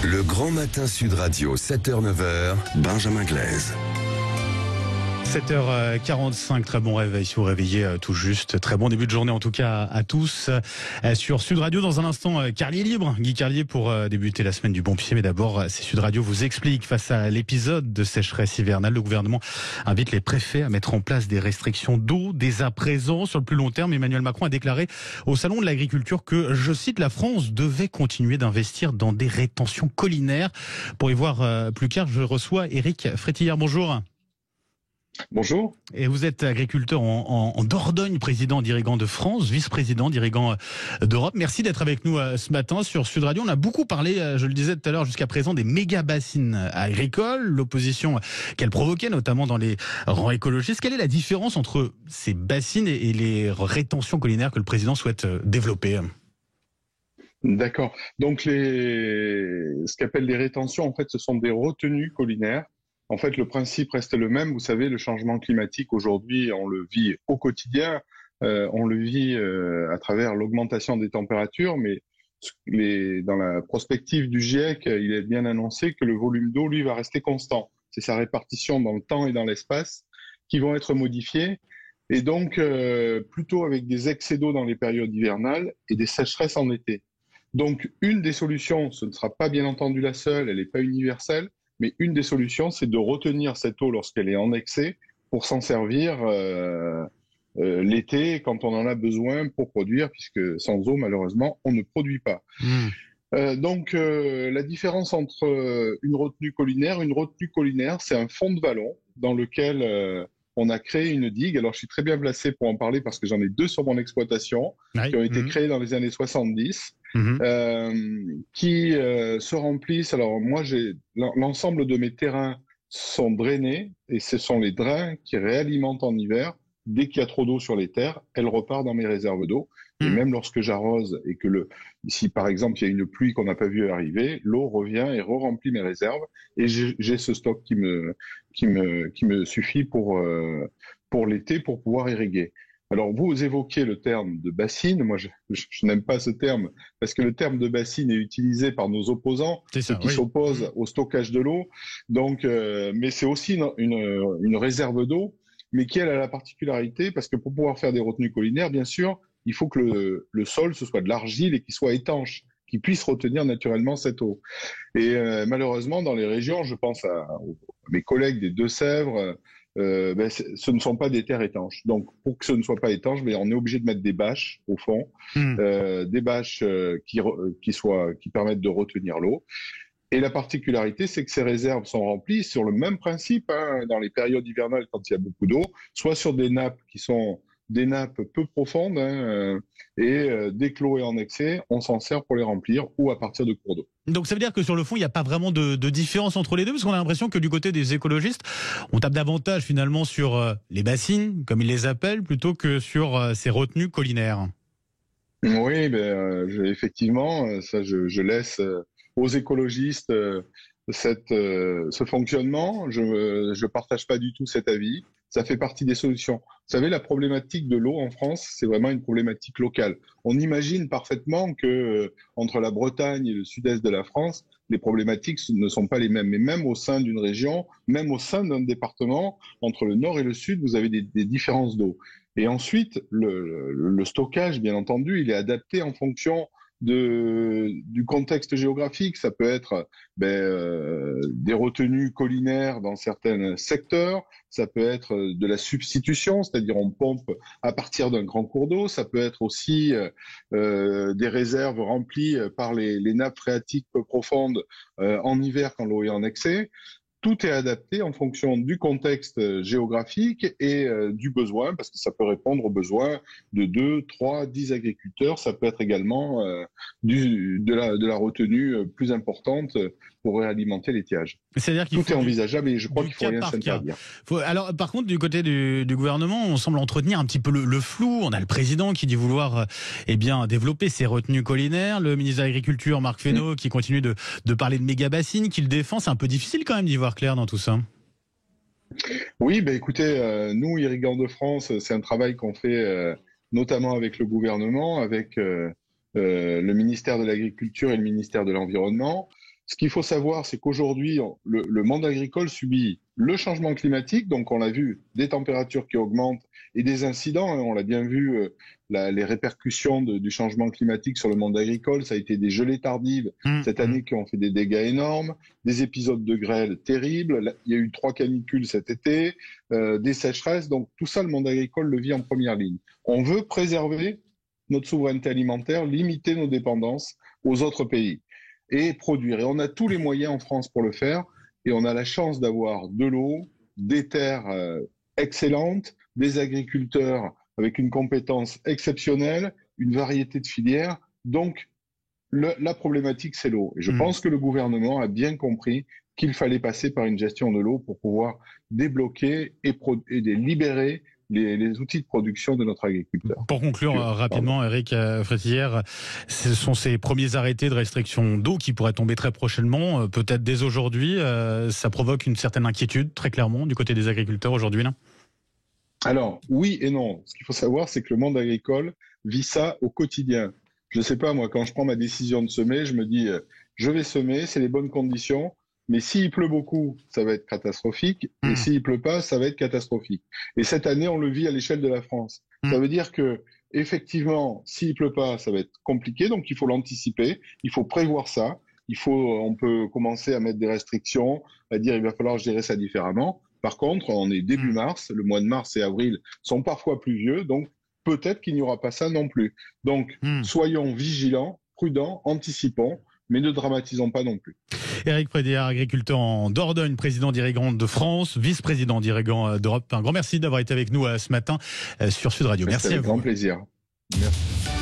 Le Grand Matin Sud Radio, 7h-9h, Benjamin Glaise. 7h45, très bon réveil si vous réveillez tout juste. Très bon début de journée en tout cas à tous. Sur Sud Radio, dans un instant, Carlier Libre. Guy Carlier pour débuter la semaine du bon pied. Mais d'abord, c'est Sud Radio vous explique. Face à l'épisode de sécheresse hivernale, le gouvernement invite les préfets à mettre en place des restrictions d'eau dès à présent. Sur le plus long terme, Emmanuel Macron a déclaré au Salon de l'Agriculture que, je cite, la France devait continuer d'investir dans des rétentions collinaires. Pour y voir plus clair, je reçois Éric Frétillard. Bonjour. Bonjour. Et vous êtes agriculteur en Dordogne, président d'Irrigans de France, vice-président d'Irrigans d'Europe. Merci d'être avec nous ce matin sur Sud Radio. On a beaucoup parlé, je le disais tout à l'heure, jusqu'à présent, des méga-bassines agricoles, l'opposition qu'elles provoquaient, notamment dans les rangs écologistes. Quelle est la différence entre ces bassines et les rétentions collinaires que le président souhaite développer ? D'accord. Donc, ce qu'appellent les rétentions, en fait, ce sont des retenues collinaires. En fait, le principe reste le même. Vous savez, le changement climatique, aujourd'hui, on le vit au quotidien. On le vit à travers l'augmentation des températures, mais dans la prospective du GIEC, il est bien annoncé que le volume d'eau, lui, va rester constant. C'est sa répartition dans le temps et dans l'espace qui vont être modifiés. Et donc, plutôt avec des excès d'eau dans les périodes hivernales et des sécheresses en été. Donc, une des solutions, ce ne sera pas bien entendu la seule, elle n'est pas universelle, mais une des solutions, c'est de retenir cette eau lorsqu'elle est en excès pour s'en servir l'été quand on en a besoin pour produire, puisque sans eau, malheureusement, on ne produit pas. Donc, la différence entre une retenue collinaire, c'est un fond de vallon dans lequel on a créé une digue. Alors, je suis très bien placé pour en parler parce que j'en ai deux sur mon exploitation qui ont été créées dans les années 70. Qui se remplissent. Alors moi, l'ensemble de mes terrains sont drainés et ce sont les drains qui réalimentent en hiver. Dès qu'il y a trop d'eau sur les terres, elle repart dans mes réserves d'eau. Et même lorsque j'arrose et que ici par exemple il y a une pluie qu'on n'a pas vue arriver, l'eau revient et re-remplit mes réserves et j'ai ce stock qui me suffit pour l'été pour pouvoir irriguer. Alors, vous évoquiez le terme de bassine. Moi, je n'aime pas ce terme parce que le terme de bassine est utilisé par nos opposants, ceux qui s'opposent au stockage de l'eau. Donc, mais c'est aussi une réserve d'eau, mais qui, elle, a la particularité, parce que pour pouvoir faire des retenues collinaires, bien sûr, il faut que le sol, ce soit de l'argile et qu'il soit étanche, qu'il puisse retenir naturellement cette eau. Et malheureusement, dans les régions, je pense à mes collègues des Deux-Sèvres, ce ne sont pas des terres étanches. Donc, pour que ce ne soit pas étanche, on est obligé de mettre des bâches au fond, des bâches qui permettent de retenir l'eau. Et la particularité, c'est que ces réserves sont remplies sur le même principe dans les périodes hivernales quand il y a beaucoup d'eau, soit sur des nappes qui sont des nappes peu profondes dès que l'eau est en excès, on s'en sert pour les remplir ou à partir de cours d'eau. Donc ça veut dire que sur le fond, il n'y a pas vraiment de différence entre les deux, parce qu'on a l'impression que du côté des écologistes, on tape davantage finalement sur les bassines, comme ils les appellent, plutôt que sur ces retenues collinaires. Oui, effectivement, ça je laisse aux écologistes ce fonctionnement. Je partage pas du tout cet avis. Ça fait partie des solutions. Vous savez, la problématique de l'eau en France, c'est vraiment une problématique locale. On imagine parfaitement que entre la Bretagne et le sud-est de la France, les problématiques ne sont pas les mêmes. Mais même au sein d'une région, même au sein d'un département, entre le nord et le sud, vous avez des différences d'eau. Et ensuite, le stockage, bien entendu, il est adapté en fonction du contexte géographique. Ça peut être des retenues collinaires dans certains secteurs, ça peut être de la substitution, c'est-à-dire on pompe à partir d'un grand cours d'eau, ça peut être aussi des réserves remplies par les nappes phréatiques peu profondes en hiver quand l'eau est en excès. Tout est adapté en fonction du contexte géographique et du besoin, parce que ça peut répondre aux besoins de 2, 3, 10 agriculteurs. Ça peut être également de la retenue plus importante pour réalimenter l'étiage. C'est-à-dire qu'il tout est envisageable et je crois qu'il faut rien s'interdire. Alors, par contre, du côté du gouvernement, on semble entretenir un petit peu le flou. On a le président qui dit vouloir développer ses retenues collinaires. Le ministre de l'Agriculture, Marc Fesneau, qui continue de parler de méga-bassines, qui le défend. C'est un peu difficile quand même d'y voir clair dans tout ça. Oui, écoutez, nous, Irrigants de France, c'est un travail qu'on fait notamment avec le gouvernement, avec le ministère de l'Agriculture et le ministère de l'Environnement. Ce qu'il faut savoir, c'est qu'aujourd'hui, le monde agricole subit le changement climatique, donc on l'a vu, des températures qui augmentent et des incidents, hein, on l'a bien vu, les répercussions du changement climatique sur le monde agricole, ça a été des gelées tardives cette année qui ont fait des dégâts énormes, des épisodes de grêle terribles, il y a eu 3 canicules cet été, des sécheresses, donc tout ça, le monde agricole le vit en première ligne. On veut préserver notre souveraineté alimentaire, limiter nos dépendances aux autres pays et produire. Et on a tous les moyens en France pour le faire. Et on a la chance d'avoir de l'eau, des terres excellentes, des agriculteurs avec une compétence exceptionnelle, une variété de filières. Donc, la problématique, c'est l'eau. Et je pense que le gouvernement a bien compris qu'il fallait passer par une gestion de l'eau pour pouvoir débloquer et libérer les outils de production de notre agriculteur. Pour conclure rapidement, Éric Frétillère, ce sont ces premiers arrêtés de restriction d'eau qui pourraient tomber très prochainement, peut-être dès aujourd'hui. Ça provoque une certaine inquiétude, très clairement, du côté des agriculteurs aujourd'hui, là ? Alors, oui et non. Ce qu'il faut savoir, c'est que le monde agricole vit ça au quotidien. Je ne sais pas, moi, quand je prends ma décision de semer, je me dis, je vais semer, c'est les bonnes conditions. Mais s'il pleut beaucoup, ça va être catastrophique. Et s'il pleut pas, ça va être catastrophique. Et cette année, on le vit à l'échelle de la France. Ça veut dire que, effectivement, s'il pleut pas, ça va être compliqué. Donc, il faut l'anticiper. Il faut prévoir ça. On peut commencer à mettre des restrictions, à dire il va falloir gérer ça différemment. Par contre, on est début mars. Le mois de mars et avril sont parfois pluvieux. Donc, peut-être qu'il n'y aura pas ça non plus. Donc, soyons vigilants, prudents, anticipons, mais ne dramatisons pas non plus. Éric Frétillère, agriculteur en Dordogne, président d'Irrigant de France, vice-président d'Irrigant d'Europe. Un grand merci d'avoir été avec nous ce matin sur Sud Radio. Merci à vous. Avec grand plaisir. Merci.